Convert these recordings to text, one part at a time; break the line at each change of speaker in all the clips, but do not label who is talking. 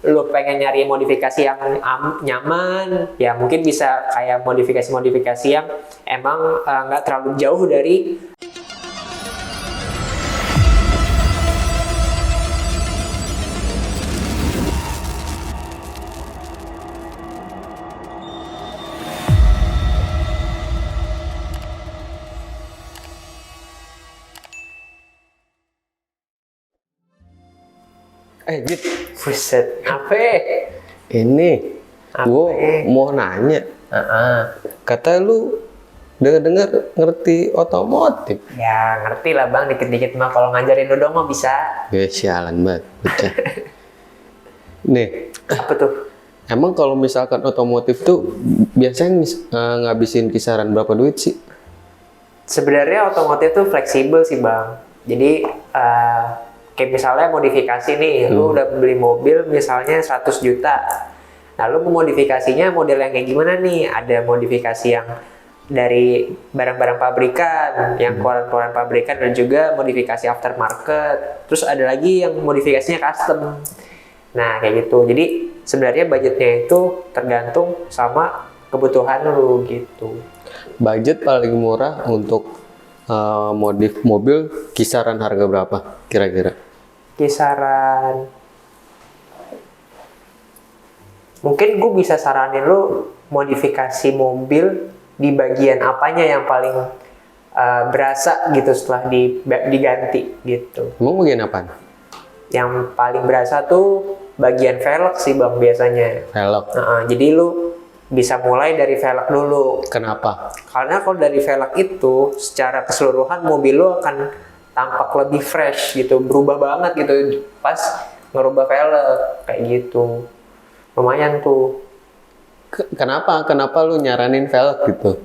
lu pengen nyari modifikasi yang nyaman, ya mungkin bisa kayak modifikasi-modifikasi yang emang nggak terlalu jauh dari
Jit,
buset, apa?
ini gue mau nanya. Kata lu dengar ngerti otomotif.
Ya ngerti lah bang, dikit-dikit mah kalau ngajarin dodong mah bisa.
Ya sialan banget, bocah. Nih,
Apa tuh?
emang kalau misalkan otomotif tuh biasanya ngabisin kisaran berapa duit sih?
Sebenarnya otomotif tuh fleksibel sih bang. Jadi kayak misalnya modifikasi nih, lu udah beli mobil misalnya 100 juta. Nah lu mau modifikasinya model yang kayak gimana nih? Ada modifikasi yang dari barang-barang pabrikan, yang keluaran-keluaran pabrikan, dan juga modifikasi aftermarket. Terus ada lagi yang modifikasinya custom. Nah kayak gitu. Jadi sebenarnya budgetnya itu tergantung sama kebutuhan lu gitu.
Budget paling murah untuk modif mobil kisaran harga berapa kira-kira?
Kisaran, mungkin gue bisa saranin lu modifikasi mobil di bagian apanya yang paling berasa gitu setelah diganti gitu.
Emang bagian apaan?
Yang paling berasa tuh bagian velg sih bang biasanya.
Velg.
Jadi lu bisa mulai dari velg dulu.
Kenapa?
Karena kalau dari velg itu secara keseluruhan mobil lu akan tampak lebih fresh gitu, berubah banget gitu pas ngerubah velg kayak gitu. Lumayan tuh.
Kenapa lu nyaranin velg gitu?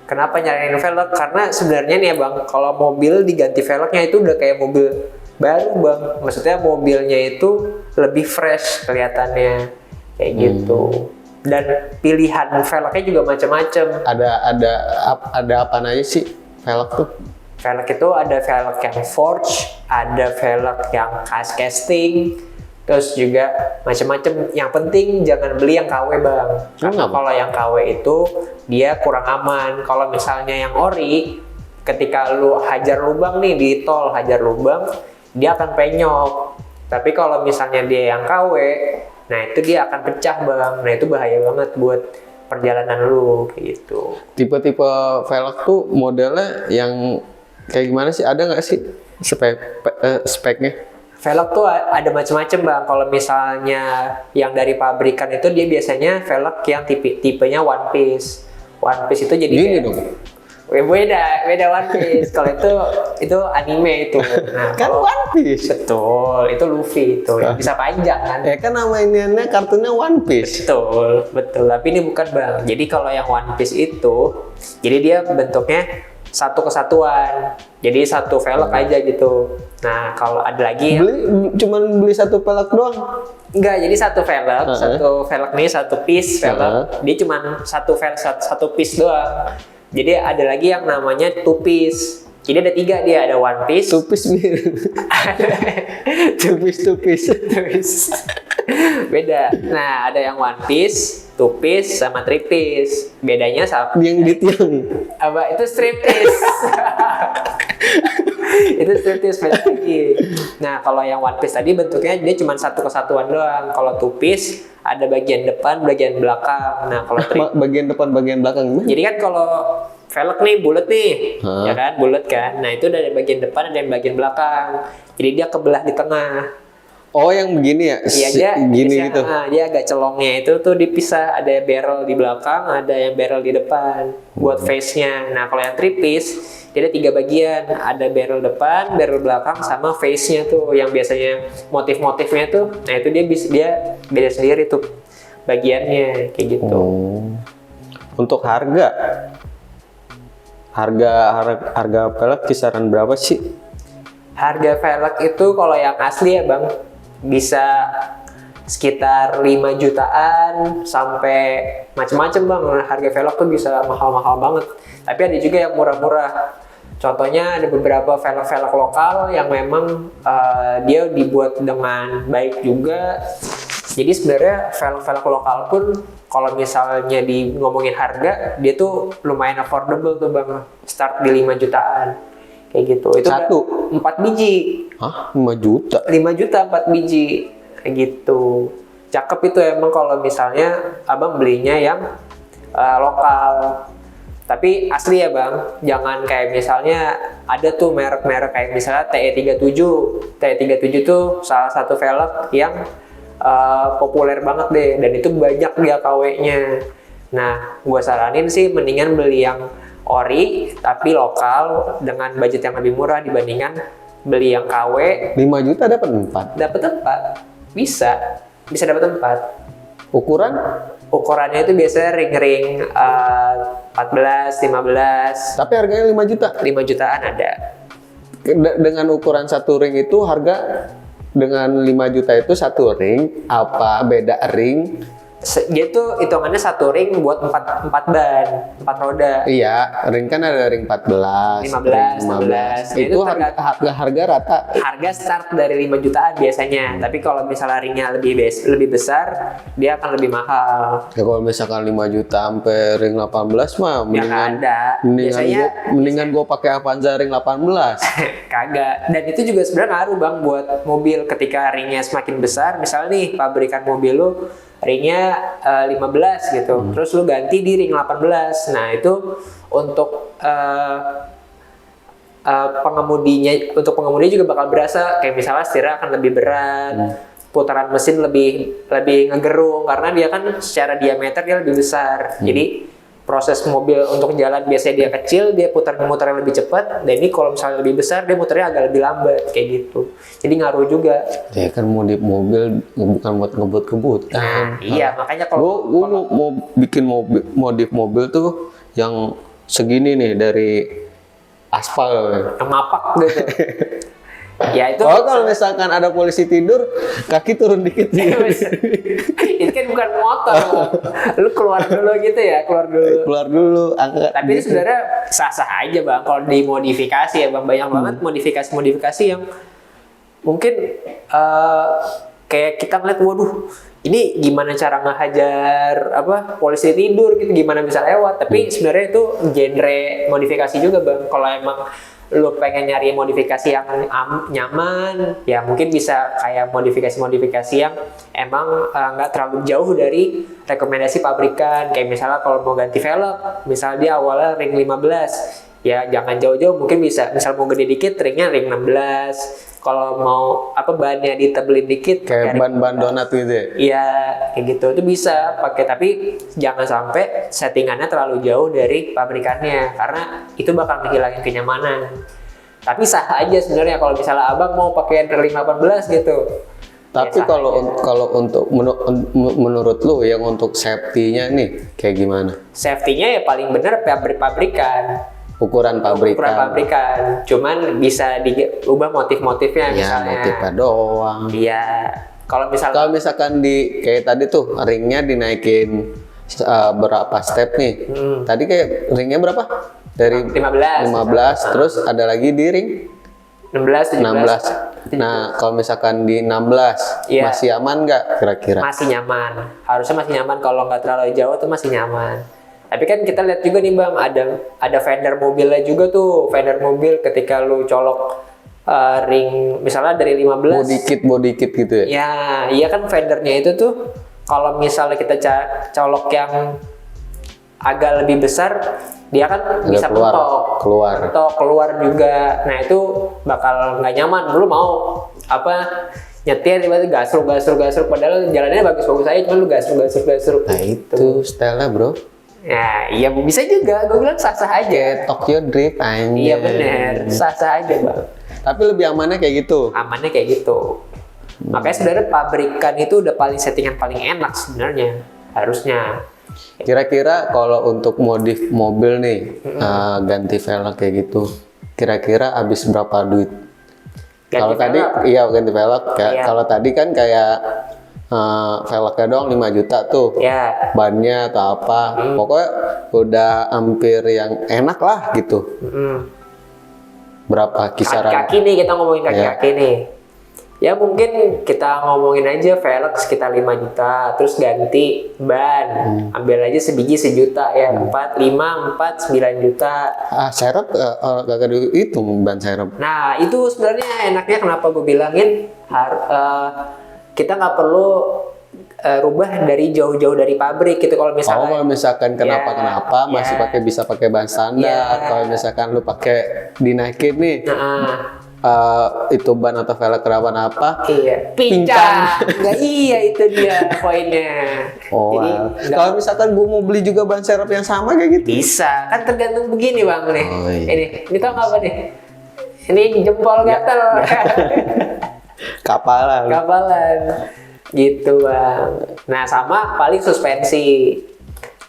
Kenapa nyaranin velg? Karena sebenarnya nih ya bang, kalau mobil diganti velgnya itu udah kayak mobil baru bang. Maksudnya mobilnya itu lebih fresh kelihatannya kayak gitu. Dan pilihan velgnya juga macam-macam.
Ada apa aja sih velg tuh?
Velg itu ada velg yang forged, ada velg yang cast casting, terus juga macam-macam. Yang penting jangan beli yang KW bang. Karena kalau yang KW itu dia kurang aman. Kalau misalnya yang ori, ketika lu hajar lubang nih di tol, hajar lubang, dia akan penyok. Tapi kalau misalnya dia yang KW, nah itu dia akan pecah bang. Nah itu bahaya banget buat perjalanan lu kayak gitu.
Tipe-tipe velg tuh modelnya yang kayak gimana sih? Ada nggak sih speknya?
Velg tuh ada macam-macam bang. Kalau misalnya yang dari pabrikan itu dia biasanya velg yang tipenya one piece. One piece itu jadi
gini
kayak,
dong.
Beda One Piece. Kalau itu anime itu. Nah,
Kan One Piece.
Betul, itu Luffy itu yang bisa panjang kan.
Ya kan nama iniannya kartunya One Piece.
Betul. Tapi ini bukan bang. Jadi kalau yang One Piece itu, jadi dia bentuknya satu kesatuan. Jadi satu velg aja gitu. Nah kalau ada lagi
Cuman beli satu velg doang?
Enggak, jadi satu velg, satu velg nih, satu piece velg. Dia cuma satu velg, satu piece doang. Jadi ada lagi yang namanya two piece. Jadi ada 3 dia, ada one piece.
Two piece two piece.
Beda. Nah, ada yang one piece, two piece, sama three piece. Bedanya sama
Yang di tiang.
apa? Itu strip piece. Itu strip piece beda lagi. Nah, kalau yang one piece tadi bentuknya dia cuma satu kesatuan doang. Kalau two piece ada bagian depan, bagian belakang. Nah, kalau
bagian depan, bagian belakang gimana?
jadi kan kalau velg nih bulat nih, ya kan, bulat kan. Nah, itu dari bagian depan ada yang bagian belakang. Jadi dia kebelah di tengah.
Oh, yang begini ya?
Iya,
gini gitu.
Dia agak celongnya itu tuh dipisah, ada barrel di belakang, ada yang barrel di depan buat face-nya. Nah, kalau yang three piece dia ada 3 bagian, ada barrel depan, barrel belakang, sama face-nya tuh yang biasanya motif-motifnya tuh. Nah, itu dia beda sendiri tuh bagiannya kayak gitu.
Untuk harga velg kisaran berapa sih?
Harga velg itu kalau yang asli ya bang bisa sekitar 5 jutaan sampai macam-macam bang. Harga velg tuh bisa mahal-mahal banget. Tapi ada juga yang murah-murah. Contohnya ada beberapa velg-velg lokal yang memang dia dibuat dengan baik juga. Jadi sebenarnya velg-velg lokal pun kalau misalnya di ngomongin harga, dia tuh lumayan affordable tuh bang, start di 5 jutaan kayak gitu. Itu
Satu?
4 biji.
Hah? 5 juta?
5 juta 4 biji kayak gitu. Cakep itu emang kalau misalnya abang belinya yang lokal. Tapi asli ya bang, jangan kayak misalnya ada tuh merek-merek kayak misalnya TE37. TE37 tuh salah satu velg yang populer banget deh, dan itu banyak dia KW-nya. Nah, gue saranin sih mendingan beli yang ori tapi lokal dengan budget yang lebih murah dibandingkan beli yang KW.
5 juta dapat 4.
Dapat tempat, bisa dapat tempat. Ukurannya itu biasanya ring-ring 14, 15.
Tapi harganya 5 juta.
5 jutaan ada.
Dengan ukuran satu ring itu harga dengan 5 juta itu satu ring, apa beda ring?
Dia tuh hitungannya satu ring buat 4 ban, 4 roda.
Iya, ring kan ada ring 14,
15,
ring
16.
Itu harga rata.
Harga start dari 5 jutaan biasanya. Tapi kalau misalnya ringnya lebih besar, dia akan lebih mahal.
Ya kalau misalkan 5 juta sampai ring 18 mah mendingan gua pakai Avanza ring 18.
Kagak. Dan itu juga sebenarnya ngaruh bang buat mobil ketika ringnya semakin besar. Misalnya nih pabrikan mobil lu ringnya 15 gitu, terus lu ganti di ring 18. Nah itu untuk pengemudi juga bakal berasa kayak misalnya setirnya akan lebih berat, putaran mesin lebih ngegerung karena dia kan secara diameter dia lebih besar. Jadi proses mobil untuk jalan biasanya dia kecil, dia muternya lebih cepat. Dan ini kalau misalnya lebih besar, dia muternya agak lebih lambat kayak gitu. Jadi ngaruh juga.
Ya kan modif mobil bukan buat ngebut-ngebut.
Nah, iya makanya kalau
mau bikin modif mobil tuh yang segini nih dari aspal.
Yang mapak gitu. Ya itu.
Oh kalau misalkan ada polisi tidur, kaki turun dikit sih.
Itu kan bukan motor, lu keluar dulu gitu ya,
keluar dulu, angkat.
Tapi ini sebenarnya sah-sah aja bang, kalau dimodifikasi ya bang, banyak banget modifikasi yang mungkin kayak kita ngeliat, waduh, ini gimana cara ngehajar polisi tidur gitu, gimana bisa lewat. Tapi sebenarnya itu genre modifikasi juga bang. Kalau emang lu pengen nyari modifikasi yang nyaman, ya mungkin bisa kayak modifikasi yang emang nggak terlalu jauh dari rekomendasi pabrikan. Kayak misalnya kalau mau ganti velg, misalnya dia awalnya ring 15, ya jangan jauh-jauh, mungkin bisa misal mau gede dikit ringnya ring 16. Kalau mau bannya ditebelin dikit
kayak ban donat gitu ya?
Iya, kayak gitu itu bisa pakai, tapi jangan sampai settingannya terlalu jauh dari pabrikannya karena itu bakal menghilangin kenyamanan. Tapi sah aja sebenarnya kalau misalnya abang mau pakai ring 18 gitu.
Tapi
ya
kalau untuk menurut lu yang untuk safety-nya nih kayak gimana?
Safety-nya ya paling bener pabrikan.
Ukuran pabrikan.
Cuman bisa diubah motif-motifnya
Ya,
misalnya.
motifnya doang.
Iya. Kalau
misalkan di kayak tadi tuh ringnya dinaikin berapa step nih? Tadi kayak ringnya berapa? Dari 15 terus ada lagi di ring
16,
17. Nah, kalau misalkan di 16
Iya.
masih aman nggak kira-kira?
Masih nyaman. Harusnya masih nyaman, kalau nggak terlalu jauh tuh masih nyaman. Tapi kan kita lihat juga nih bang, ada fender mobilnya juga tuh. Fender mobil ketika lu colok ring misalnya dari 15
body kit gitu ya?
Ya, iya kan fendernya itu tuh kalau misalnya kita colok yang agak lebih besar, dia kan bisa keluar juga. Nah itu bakal nggak nyaman. Lu mau nyetir tiba-tiba gasruk padahal jalannya bagus aja, cuma lu gasruk.
Nah itu style-nya bro.
Ya, iya bisa juga. Gue bilang sah-sah aja.
Tokyo Drift aja.
Iya bener, sah-sah aja bang.
Tapi lebih amannya kayak gitu.
Amannya kayak gitu. Makanya sebenarnya pabrikan itu udah settingan paling enak sebenarnya, harusnya.
Kira-kira kalau untuk modif mobil nih, ganti velg kayak gitu, kira-kira habis berapa duit? Kalau tadi, ganti velg.
Iya.
Kalau tadi kan kayak velgnya doang 5 juta tuh,
Ya.
bannya atau apa, pokoknya udah hampir yang enak lah gitu. Berapa kisaran?
Kaki-kaki nih, kita ngomongin kaki-kaki nih. Ya mungkin kita ngomongin aja velg sekitar 5 juta, terus ganti ban, ambil aja sebiji 1 juta ya, 4, 5, 4, 9 juta.
Serep gak itu ban serep.
Nah itu sebenarnya enaknya kenapa gue bilangin kita nggak perlu rubah dari jauh-jauh dari pabrik gitu kalau misalnya.
Kalau misalkan kenapa masih bisa pakai ban standar. Kalau misalkan lu pakai dinaikin nih. Itu ban atau velg kenapa-napa?
Iya, pincang. Nggak, iya itu dia poinnya.
Jadi kalau misalkan gue mau beli juga ban serep yang sama kayak gitu?
Bisa, kan tergantung begini bang nih. Ini tau nggak apa nih? Ini jempol gatel.
Kapalan.
Gitu bang. Nah sama paling suspensi.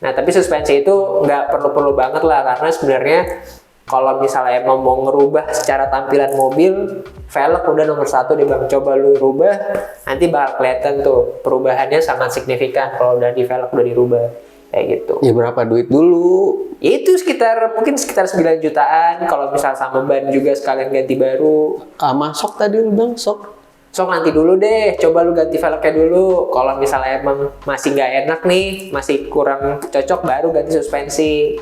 Nah tapi suspensi itu nggak perlu banget lah, karena sebenarnya kalau misalnya emang mau ngerubah secara tampilan mobil, velg udah nomor 1 deh bang. Coba lu rubah, nanti bakal kelihatan tuh perubahannya sangat signifikan kalau udah di velg udah dirubah kayak gitu.
Ya berapa duit dulu?
Ya itu mungkin sekitar 9 jutaan. Kalau misal sama ban juga sekalian ganti baru.
Sok tadi lu bilang sok
nanti dulu deh, coba lu ganti velgnya dulu. Kalau misalnya emang masih nggak enak nih, masih kurang cocok, baru ganti suspensi.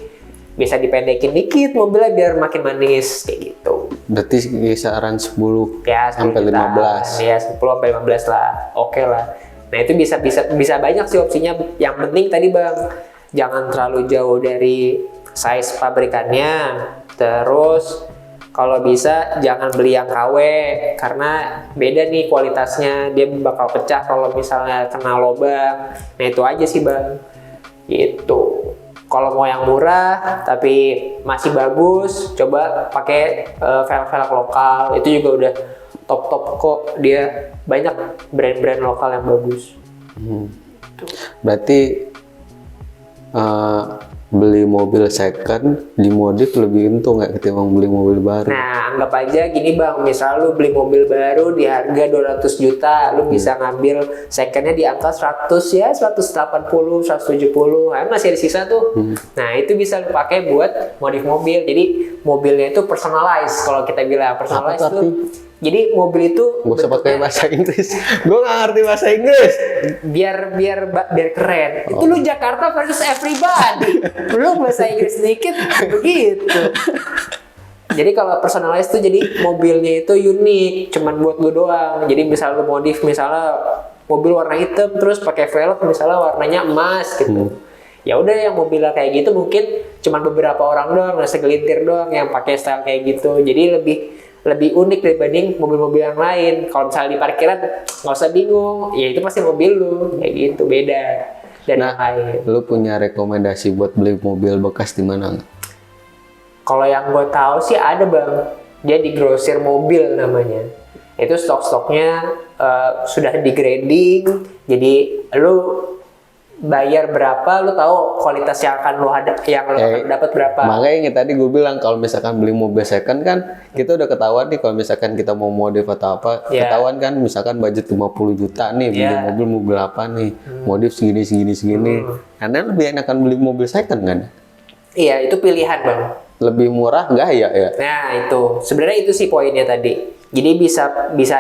Bisa dipendekin dikit mobilnya biar makin manis kayak gitu.
Berarti kisaran 10
ya,
sampai 15.
Ya 10 sampai 15 lah, oke lah. Nah itu bisa banyak sih opsinya. Yang penting tadi bang, jangan terlalu jauh dari size pabrikannya. Terus kalau bisa jangan beli yang KW, karena beda nih kualitasnya, dia bakal pecah kalau misalnya kena lubang. Nah itu aja sih bang, gitu. Kalau mau yang murah tapi masih bagus, coba pakai velg lokal. Itu juga udah top kok, dia banyak brand-brand lokal yang bagus.
Berarti beli mobil second dimodif lebih untung nggak ketimbang beli mobil baru?
Nah, anggap aja gini bang, misal lu beli mobil baru di harga 200 juta, lu bisa ngambil secondnya di angka 100 ya, 180, 170, masih ada sisa tuh. Nah, itu bisa lu pakai buat modif mobil. Jadi mobilnya itu personalized, kalau kita bilang personalized tuh. Jadi mobil itu
gak usah pakai bahasa Inggris. Gue gak ngerti bahasa Inggris.
Biar keren. Itu lu Jakarta versus everybody. Lu bahasa Inggris sedikit begitu. Jadi kalau personalized tuh jadi mobilnya itu unik, cuman buat lu doang. Jadi misal lu modif misalnya mobil warna hitam terus pakai velg misalnya warnanya emas gitu. Ya udah yang mobilnya kayak gitu mungkin cuman beberapa orang doang, segelintir doang yang pakai style kayak gitu. Jadi lebih unik dibanding mobil-mobil yang lain. Kalau misalnya di parkiran nggak usah bingung, ya itu pasti mobil lu kayak gitu, beda dari yang lain.
Lu punya rekomendasi buat beli mobil bekas di mana nggak?
Kalau yang gue tahu sih ada bang, dia di grosir mobil namanya. Itu stok-stoknya sudah di grading, jadi lu bayar berapa, lu tahu kualitas yang akan lu akan dapat berapa.
Makanya tadi gue bilang kalau misalkan beli mobil second kan kita udah ketahuan nih kalau misalkan kita mau modif atau apa, ketahuan kan misalkan budget 50 juta nih beli mobil apa nih, modif segini. Karena lebih enakan beli mobil second kan?
Iya, itu pilihan bang.
Lebih murah gaya ya?
Nah itu sebenarnya itu sih poinnya tadi. Jadi bisa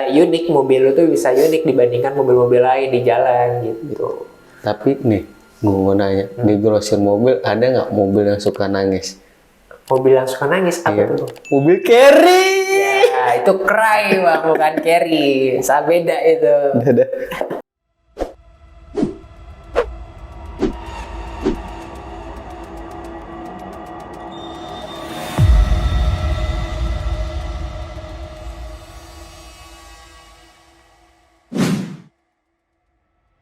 unik, mobil lu tuh bisa unik dibandingkan mobil-mobil lain di jalan gitu.
Tapi nih, gue mau nanya, di grosir mobil ada nggak mobil yang suka nangis?
Mobil yang suka nangis? Apa tuh?
Mobil carry!
Ya, itu cry bang, bukan carry. Beda itu.
Beda.